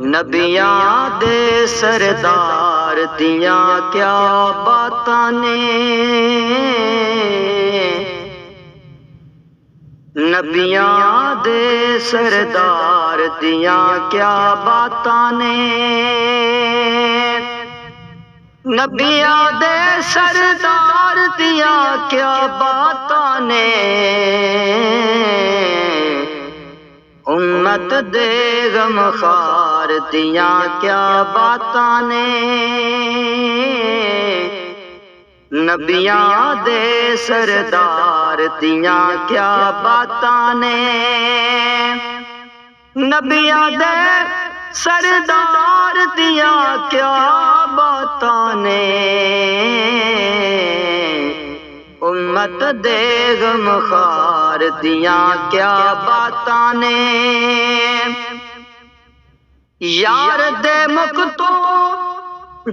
نبیاں دے سردار دیاں کیا باتاں نے، نبیاں دے سردار دیاں کیا باتاں نے، نبیاں دے سردار دیاں کیا باتاں نے، امت دے غمخوار دیاں کیا باتاں نے، نبیاں دے سردار دیاں کیا باتاں نے، نبیاں دے سردار دیاں کیا باتاں نے، امت دے غمخوار دیاں کیا باتاں نے، یار دے مکھ تو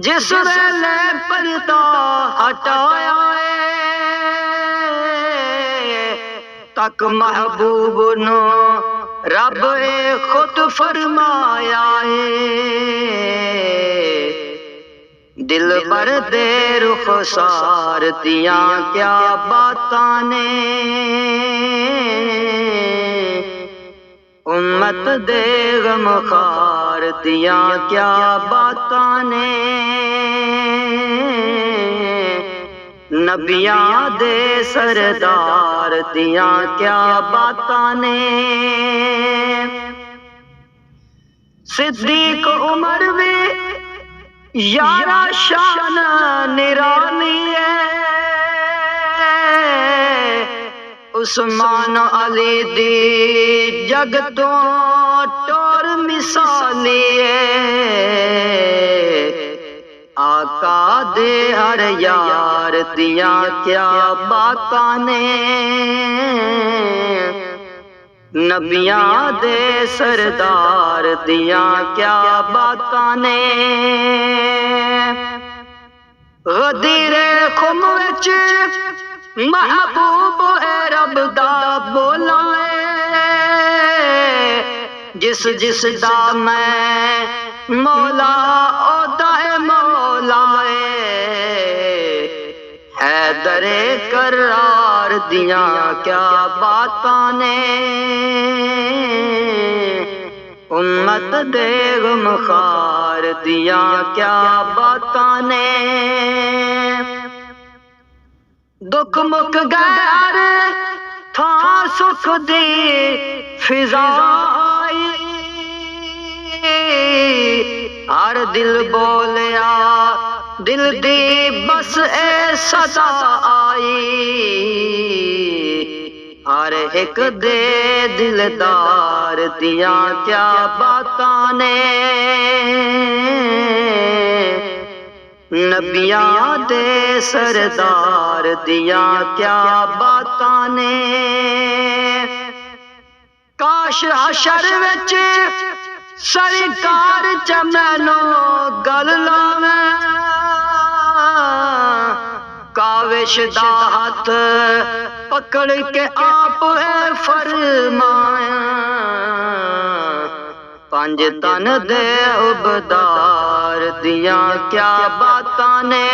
جس ویلے پردہ ہٹایا ہے، تک محبوب نو رب خود فرمایا ہے، دل بر دے رخسار دیاں کیا باتاں نے، امت دے غمخوار دیاں کیا باتاں نے، نبیاں دے سردار دیاں کیا باتاں نے، صدیق عمر بھی یارا شان نرالی ہے، عثمان علی دی جگ تو ٹور مثالی ہے، آقا دے ہر یار دیاں کیا باتاں نے، نبیاں دے سردار دیاں کیا باتاں نے، غدیر خم وچ محبوب اے رب دا بولا ہے، جس جس دا میں مولا او دا مولا ہے، حیدر کرار دیاں کیا باتاں نے، امت دے غمخوار دیاں کیا باتاں نے، دکھ مک غیر تھا سکھ دی فضا آئی، ہر دل بولیا دل دی بس اے صدا آئی، ہر ایک دے دلدار دیاں کیا باتاں نے، نبیاں دے سردار دیاں کیا باتاں نے، کاش حشر وچ سرکار چ مینوں گل لاویں، کاوش دا ہاتھ پکڑ کے آپ فرمایا، پنج تن دے عبدار دیاں کیا باتاں نے،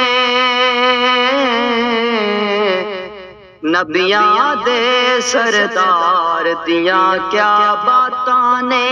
نبیاں دے سردار دیاں کیا باتاں نے۔